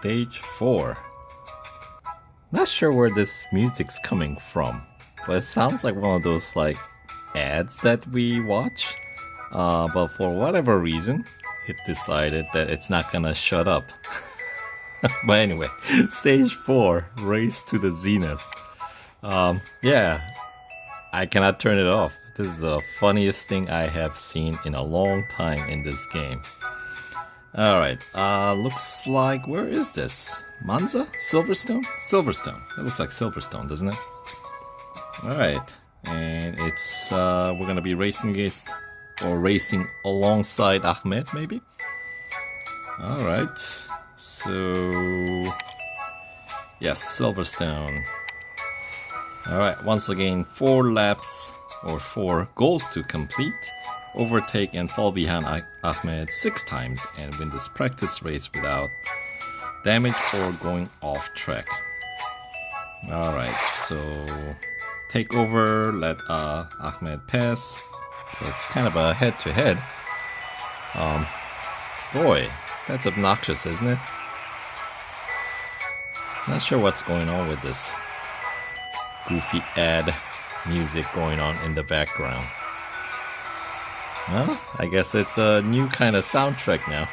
stage 4. Not sure where this music's coming from, but it sounds like one of those like ads that we watch. But for whatever reason, it decided that it's not gonna shut up. But anyway, stage 4, race to the Zenith. Yeah, I cannot turn it off. This is the funniest thing I have seen in a long time in this game. Alright, looks like, where is this? Monza? Silverstone? Silverstone. It looks like Silverstone, doesn't it? Alright, and it's, we're gonna be racing against, or racing alongside Ahmed, maybe? Alright, so, yes, Silverstone. Alright, once again, 4 laps, or 4 goals to complete. Overtake and fall behind Ahmed 6 times and win this practice race without damage or going off track. Alright, so take over, let Ahmed pass. So it's kind of a head-to-head. Boy, that's obnoxious, isn't it? Not sure what's going on with this goofy ad music going on in the background. Well, I guess it's a new kind of soundtrack now.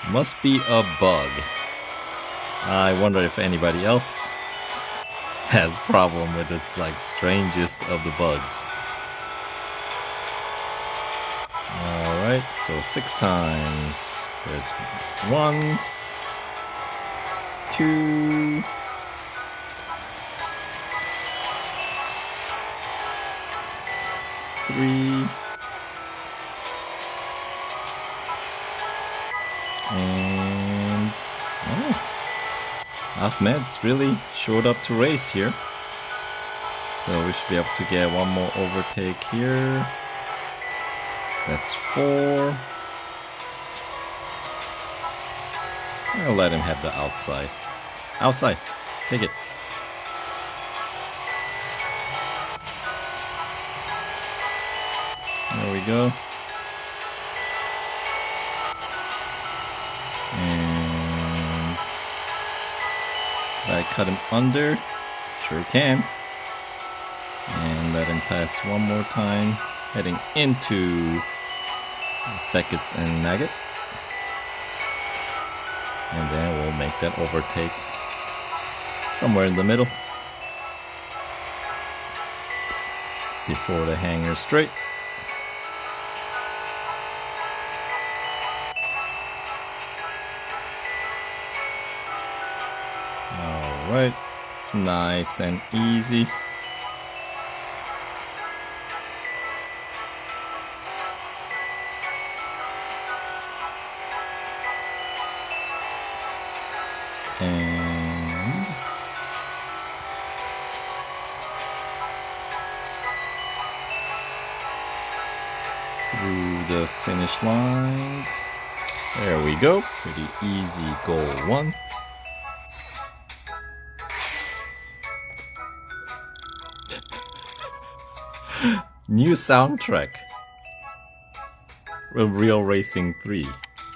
Must be a bug. I wonder if anybody else has problem with this like strangest of the bugs. Alright, so 6 times. There's 1, 2, 3, and Ahmed's really showed up to race here, so we should be able to get one more overtake here. That's 4. I'll let him have the outside. Outside, take it. There we go. And I cut him under. Sure can. And let him pass one more time, heading into Beckett's and Maggot. And then we'll make that overtake somewhere in the middle before the hanger straight. Alright, nice and easy. And through the finish line. There we go. Pretty easy goal 1. New soundtrack. Real Racing 3.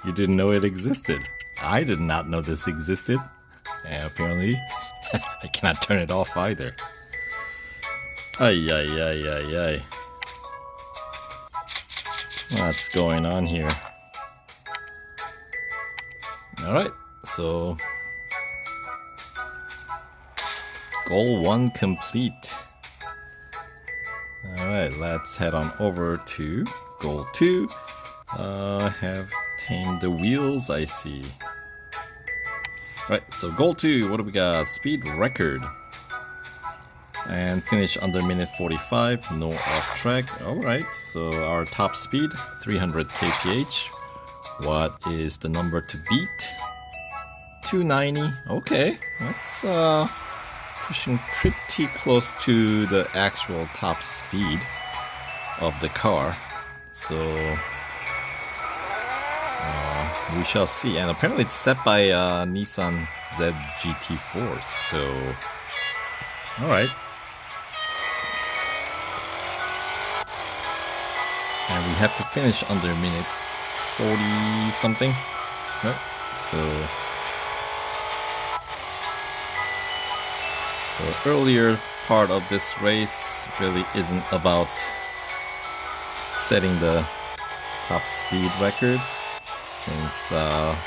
You didn't know it existed. I did not know this existed. And apparently, I cannot turn it off either. Ay, ay, ay, ay, ay. What's going on here? Alright, so goal 1 complete. Alright, let's head on over to goal 2. Have tamed the wheels, I see. Right, so goal 2, what do we got? Speed record. And finish under minute 45, no off track. Alright, so our top speed, 300 kph. What is the number to beat? 290. Okay, that's pushing pretty close to the actual top speed of the car. So we shall see. And apparently it's set by Nissan Z GT4. So, alright. And we have to finish under minute 40 something. Right? So earlier part of this race really isn't about setting the top speed record, since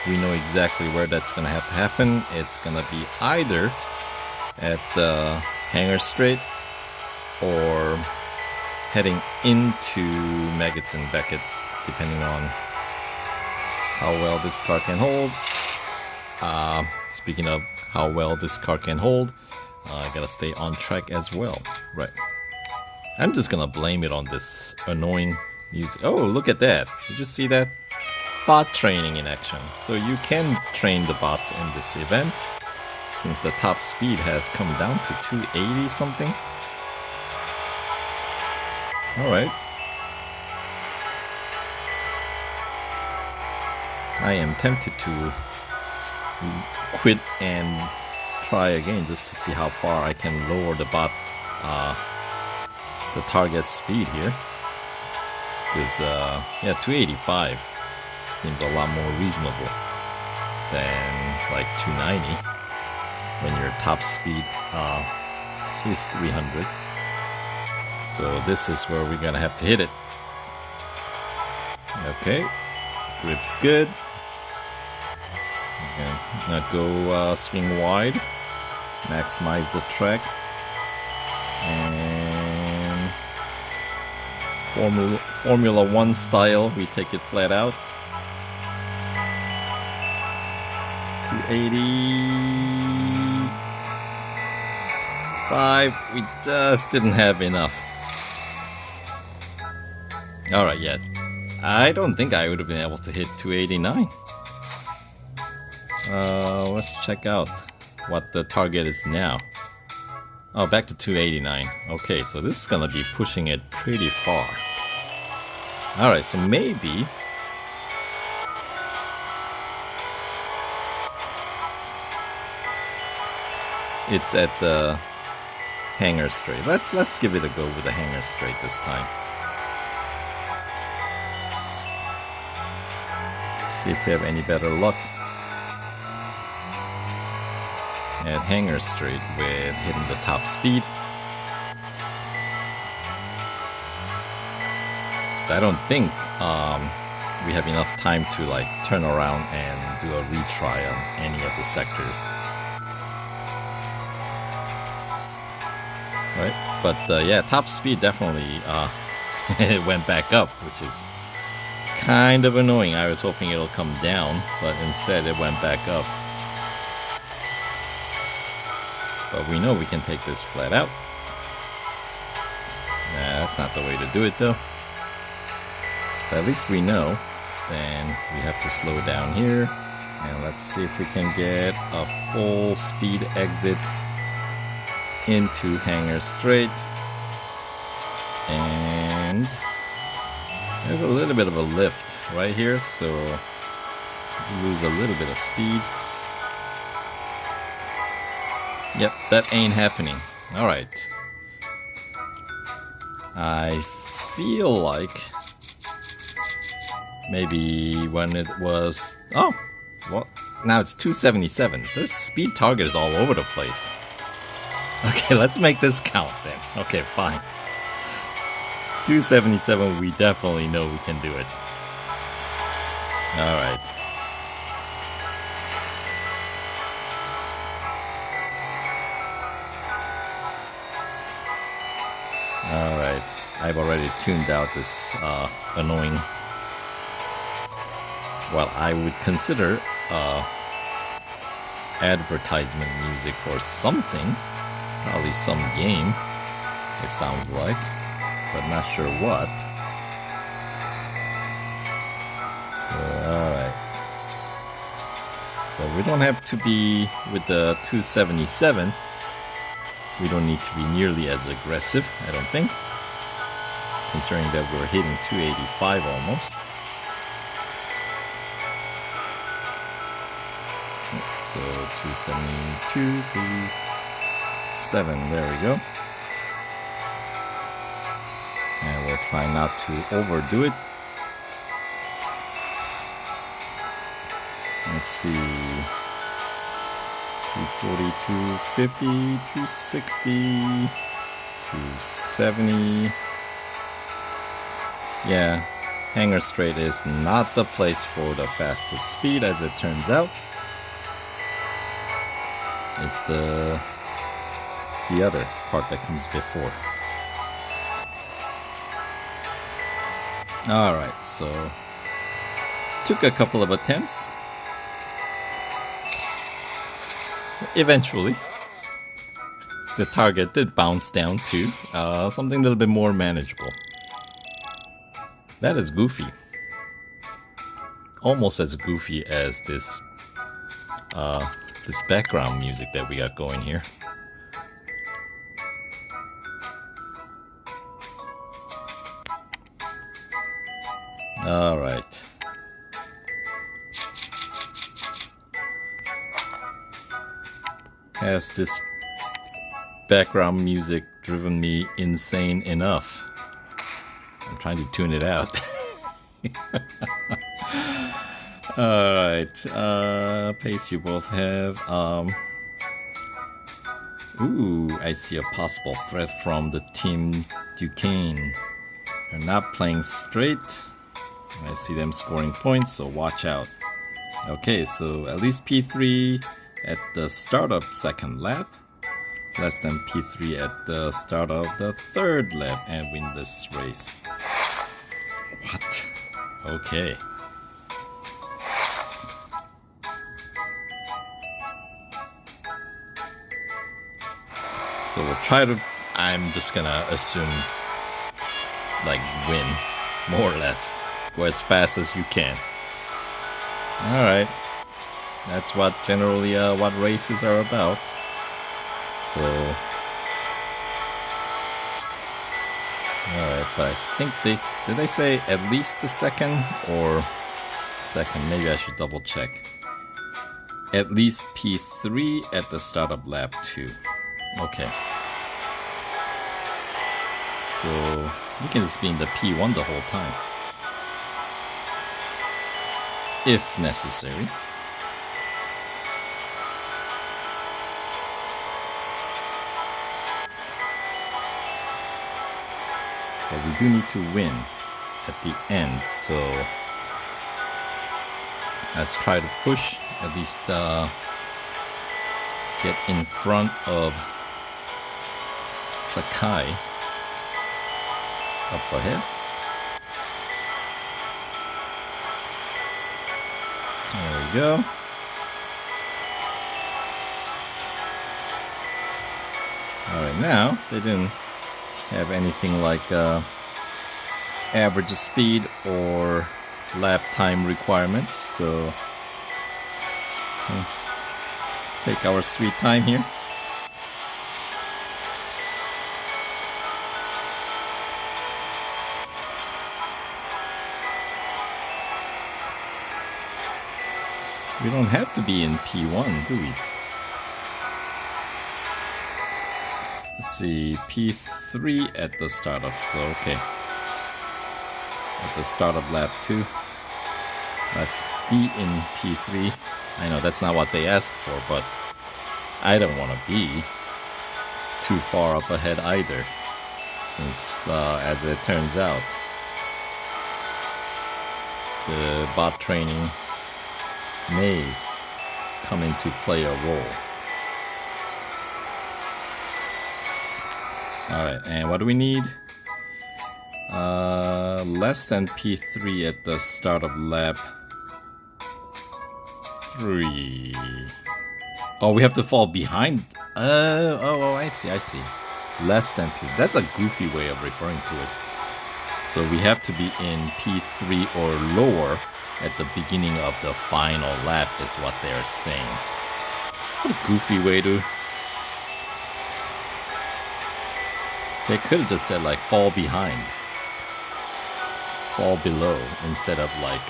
we know exactly where that's gonna have to happen. It's gonna be either at the hangar straight or heading into Maggots and Beckett, depending on how well this car can hold. Speaking of how well this car can hold, I gotta stay on track as well. Right. I'm just gonna blame it on this annoying music. Oh, look at that. Did you see that? Bot training in action. So you can train the bots in this event, since the top speed has come down to 280 something. Alright. I am tempted to quit and try again just to see how far I can lower the bot, the target speed here. Because, yeah, 285 seems a lot more reasonable than like 290 when your top speed is 300. So this is where we're gonna have to hit it. Okay, grip's good. Not go swing wide. Maximize the track. And Formula 1 style, we take it flat out. 285. We just didn't have enough. Alright, yeah. I don't think I would have been able to hit 289. Let's check out what the target is now. Oh, back to 289. Okay, so this is gonna be pushing it pretty far. Alright, so maybe it's at the hangar straight. Let's give it a go with the hangar straight this time. See if we have any better luck at hangar straight with hitting the top speed. So I don't think we have enough time to like turn around and do a retry on any of the sectors. Right? But yeah, top speed definitely it went back up, which is kind of annoying. I was hoping it'll come down, but instead it went back up. But we know we can take this flat out. Nah, that's not the way to do it though. But at least we know. Then we have to slow down here. And let's see if we can get a full speed exit into hangar straight. And there's a little bit of a lift right here, so you lose a little bit of speed. Yep, that ain't happening. Alright. I feel like maybe when it was... Oh! Well, now it's 277. This speed target is all over the place. Okay, let's make this count then. Okay, fine. 277, we definitely know we can do it. Alright. Alright. I've already tuned out this annoying, what I would consider advertisement music for something. Probably some game, it sounds like, but not sure what. So, alright. So we don't have to be with the 277. We don't need to be nearly as aggressive, I don't think. Considering that we're hitting 285 almost. So 272, 277, there we go. And we'll try not to overdo it. Let's see. 240, 250, 260, 270. Yeah, Hangar Straight is not the place for the fastest speed, as it turns out. It's the other part that comes before. Alright, so took a couple of attempts. Eventually, the target did bounce down to something a little bit more manageable. That is goofy. Almost as goofy as this background music that we got going here. Alright. Has this background music driven me insane enough? I'm trying to tune it out. Alright, pace you both have. Ooh, I see a possible threat from the Team Duquesne. They're not playing straight. I see them scoring points, so watch out. Okay, so at least P3 at the start of second lap. Less than P3 at the start of the third lap and win this race. What? Okay. So we'll try to, I'm just gonna assume, like, win, more or less. Go as fast as you can. Alright. That's what generally what races are about. So, alright, but I think did they say at least the second or second? Maybe I should double check. At least P3 at the start of lap 2. Okay. So we can just be in the P1 the whole time, if necessary. But we do need to win at the end, so let's try to push, at least get in front of Sakai up ahead. There we go. Alright, now they didn't have anything like average speed or lap time requirements, so take our sweet time here. We don't have to be in P1, do we? Let's see, P3 at the startup, so okay. At the start of lap 2. Let's be in P3. I know that's not what they asked for, but I don't want to be too far up ahead either. Since, as it turns out, the bot training may come into play a role. Alright, and what do we need? Less than P3 at the start of lap 3. Oh, we have to fall behind. I see. Less than P. That's a goofy way of referring to it. So we have to be in P3 or lower at the beginning of the final lap is what they're saying. What a goofy way to... They could have just said like fall behind. Fall below instead of like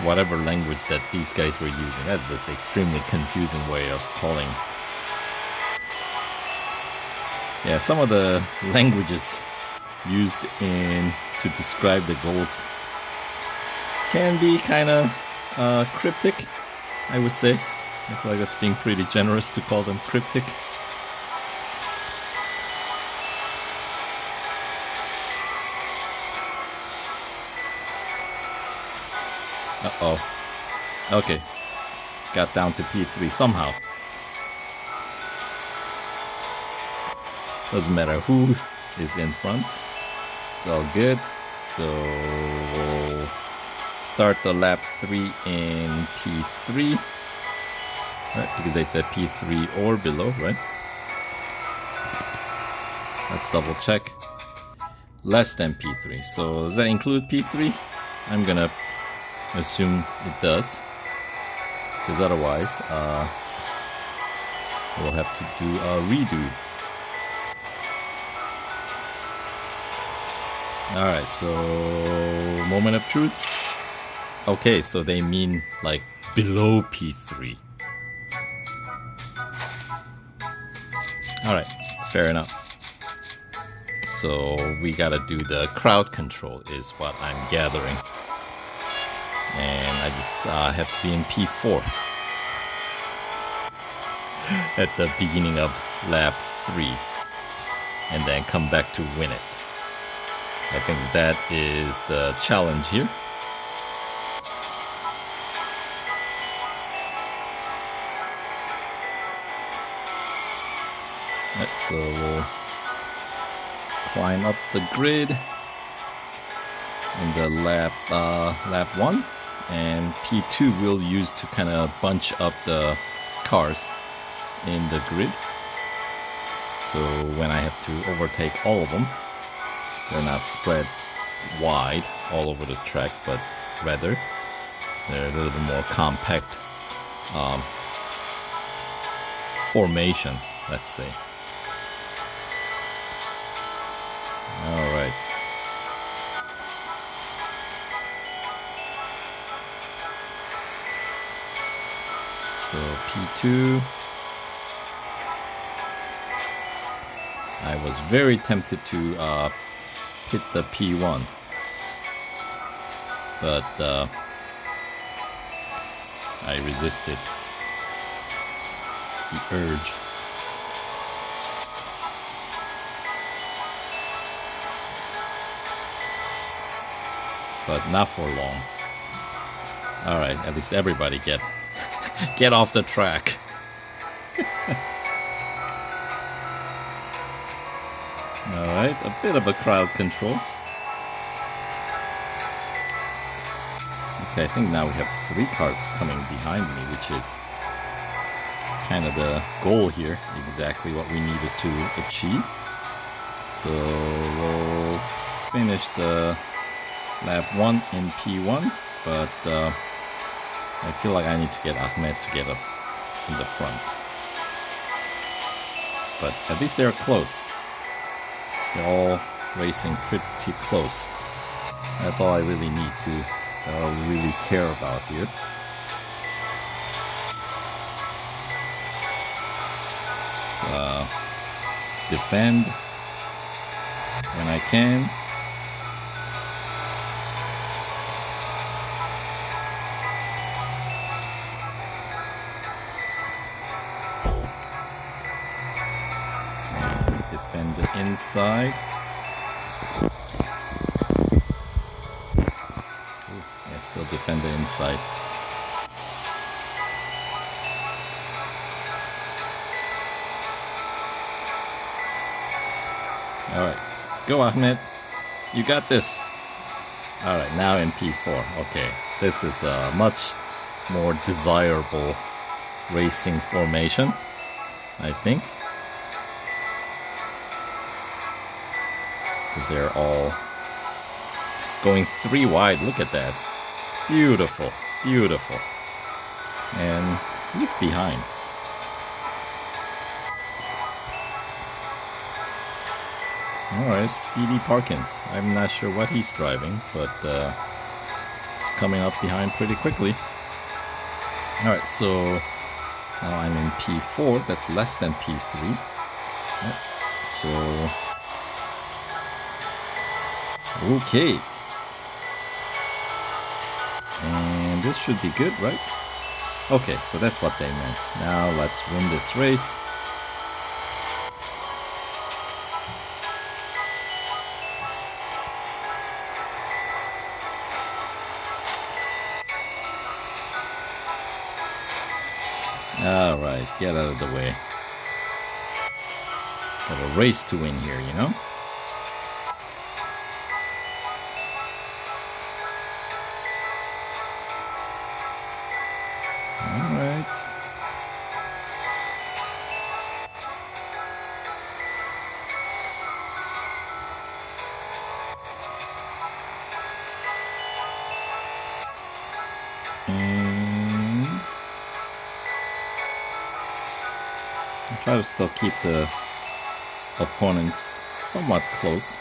whatever language that these guys were using. That's just an extremely confusing way of calling. Yeah, some of the languages used to describe the goals can be kind of cryptic, I would say. I feel like that's being pretty generous to call them cryptic. Uh-oh. Okay. Got down to P3 somehow. Doesn't matter who is in front. It's all good. So we'll start the lap 3 in P3. Right, because they said P3 or below, right? Let's double check. Less than P3. So does that include P3? I'm gonna assume it does. Because otherwise, we'll have to do a redo. Alright, so moment of truth. Okay, so they mean like below P3. Alright, fair enough. So we gotta do the crowd control is what I'm gathering. And I just have to be in P4 at the beginning of lap 3 and then come back to win it. I think that is the challenge here. Right, so we'll climb up the grid in the lap 1, and P2 we'll use to kind of bunch up the cars in the grid. So when I have to overtake all of them, they're not spread wide all over the track, but rather they're a little bit more compact formation, let's say. All right. So P2. I was very tempted to hit the P1, but I resisted the urge. But not for long. Alright, at least everybody get off the track. Alright, a bit of a crowd control. Okay, I think now we have 3 cars coming behind me, which is kind of the goal here. Exactly what we needed to achieve. So we'll finish the lap 1 in P1, but I feel like I need to get Ahmed to get up in the front. But at least they're close. They're all racing pretty close. That's all I really need to, that I really care about here. So, defend when I can. Defend the inside. Ooh, I still defend the inside. Alright, go Ahmed. You got this. Alright, now in P4. Okay, this is a much more desirable racing formation, I think. Because they're all going 3 wide. Look at that. Beautiful, beautiful. And who's behind? Alright, Speedy Parkins. I'm not sure what he's driving, but it's coming up behind pretty quickly. Alright, so now I'm in P4. That's less than P3. Right, so okay. And this this should be good, right? Okay, so that's what they meant. Now let's win this race. Alright, get out of the way. Got a race to win here, you know? Alright. And I try to still keep the opponents somewhat close.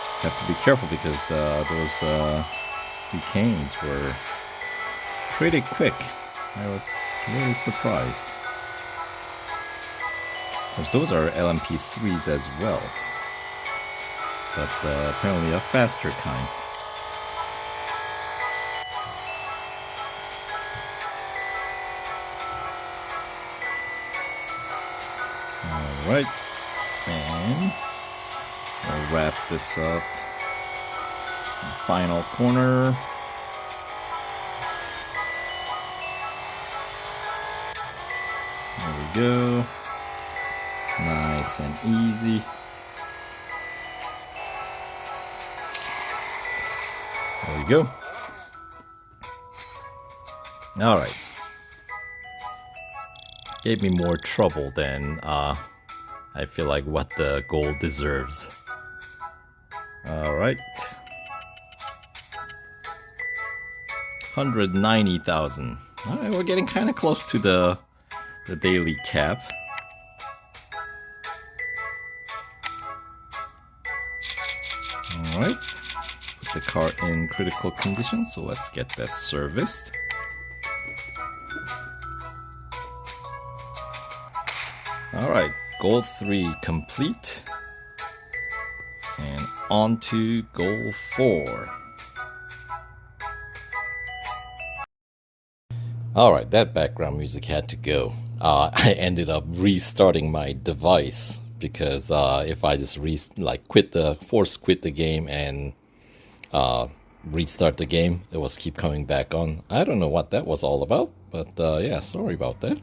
Just have to be careful because those decanes were pretty quick. I was really surprised. Of course, those are LMP3s as well, but apparently a faster kind. Alright, and we'll wrap this up. Final corner. There we go. Nice and easy. There we go. Alright. Gave me more trouble than I feel like what the goal deserves. Alright. 190,000. Alright, we're getting kind of close to the daily cap. Alright. Put the car in critical condition, so let's get that serviced. Alright, goal 3 complete. And on to goal 4. Alright, that background music had to go. I ended up restarting my device because if I just force quit the game and restart the game, it was keep coming back on. I don't know what that was all about, but yeah, sorry about that.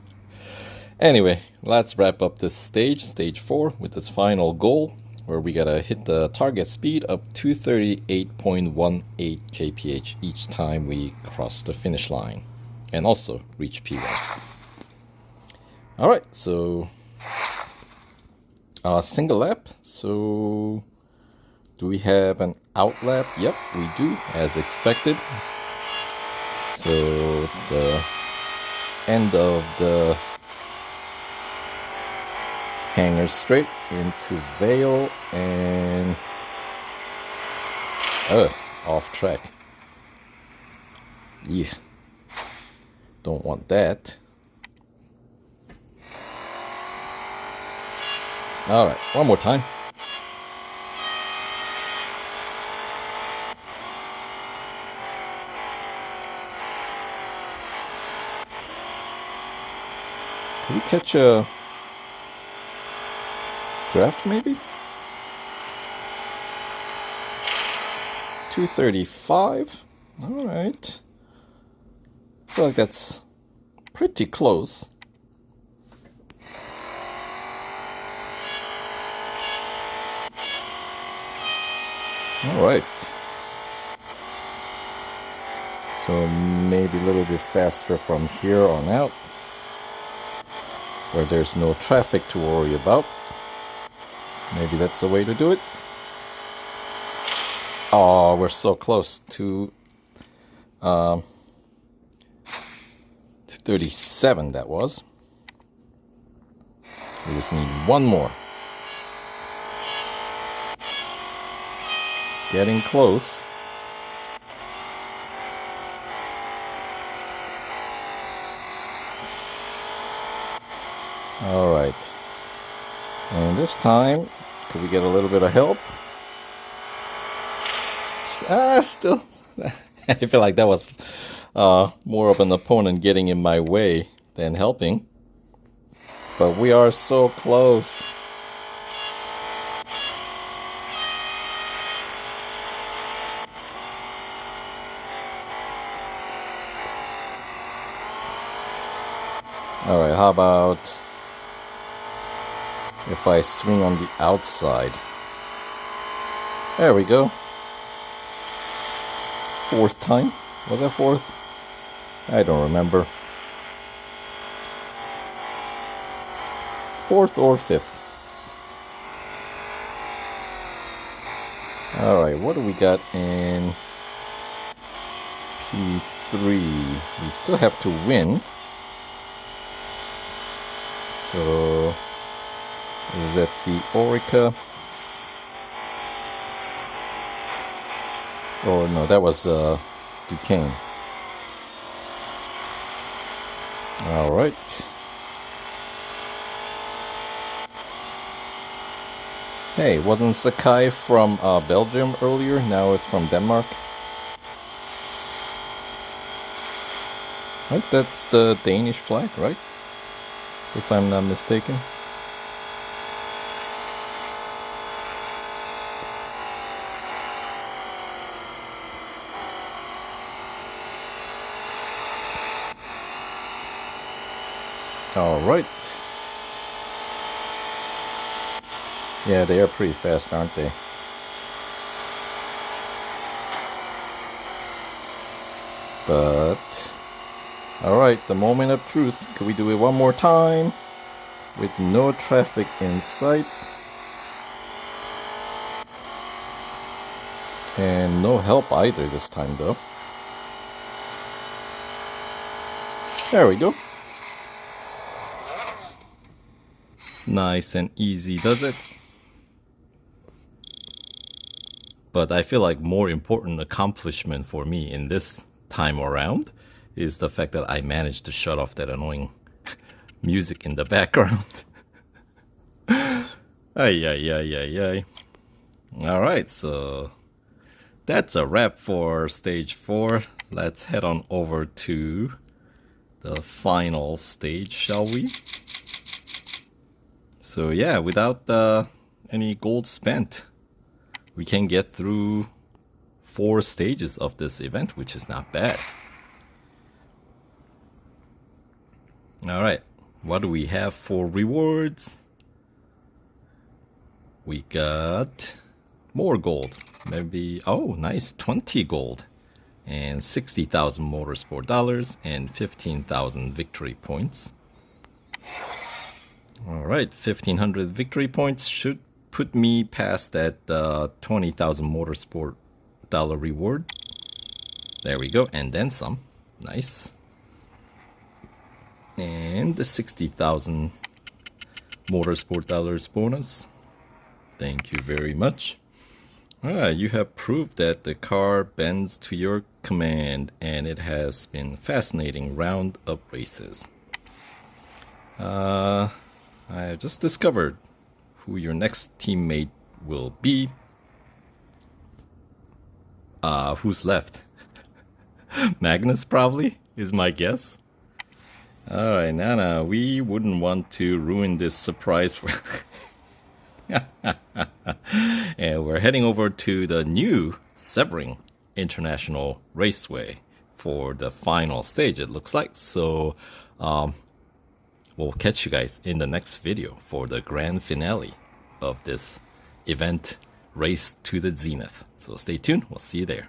Anyway, let's wrap up this stage 4, with this final goal, where we gotta hit the target speed of 238.18 kph each time we cross the finish line, and also reach P1. Alright, so single lap. So do we have an out lap? Yep, we do, as expected. So the end of the hanger straight into Vale and off track. Yeah, don't want that. Alright, one more time. Can we catch a draft maybe? 235. Alright. I feel like that's pretty close. Alright. So maybe a little bit faster from here on out, where there's no traffic to worry about. Maybe that's the way to do it. Oh, we're so close to 37, that was. We just need one more. Getting close. All right. And this time, could we get a little bit of help? I feel like that was more of an opponent getting in my way than helping. But we are so close. Alright, how about if I swing on the outside? There we go. Fourth time? Was that fourth? I don't remember. Fourth or fifth. Alright, what do we got in P3? We still have to win. So, is that the Orica? Oh no, that was Duquesne. Alright. Hey, wasn't Sakai from Belgium earlier? Now it's from Denmark. Right, that's the Danish flag, right? If I'm not mistaken. All right. Yeah, they are pretty fast, aren't they? But alright, the moment of truth. Can we do it one more time? With no traffic in sight. And no help either this time though. There we go. Nice and easy, does it? But I feel like more important accomplishment for me in this time around is the fact that I managed to shut off that annoying music in the background. Ay, ay, ay, ay, ay. Alright, so that's a wrap for stage 4. Let's head on over to the final stage, shall we? So yeah, without any gold spent, we can get through 4 stages of this event, which is not bad. Alright, what do we have for rewards? We got more gold. Maybe, oh nice, 20 gold. And 60,000 motorsport dollars and 15,000 victory points. Alright, 1,500 victory points should put me past that 20,000 motorsport dollar reward. There we go, and then some. Nice. And the 60,000 motorsport dollars bonus. Thank you very much. You have proved that the car bends to your command, and it has been fascinating round of races. I have just discovered who your next teammate will be. Who's left? Magnus probably is my guess. Alright, Nana, we wouldn't want to ruin this surprise for and we're heading over to the new Sebring International Raceway for the final stage, it looks like. So we'll catch you guys in the next video for the grand finale of this event, Race to the Zenith. So stay tuned, we'll see you there.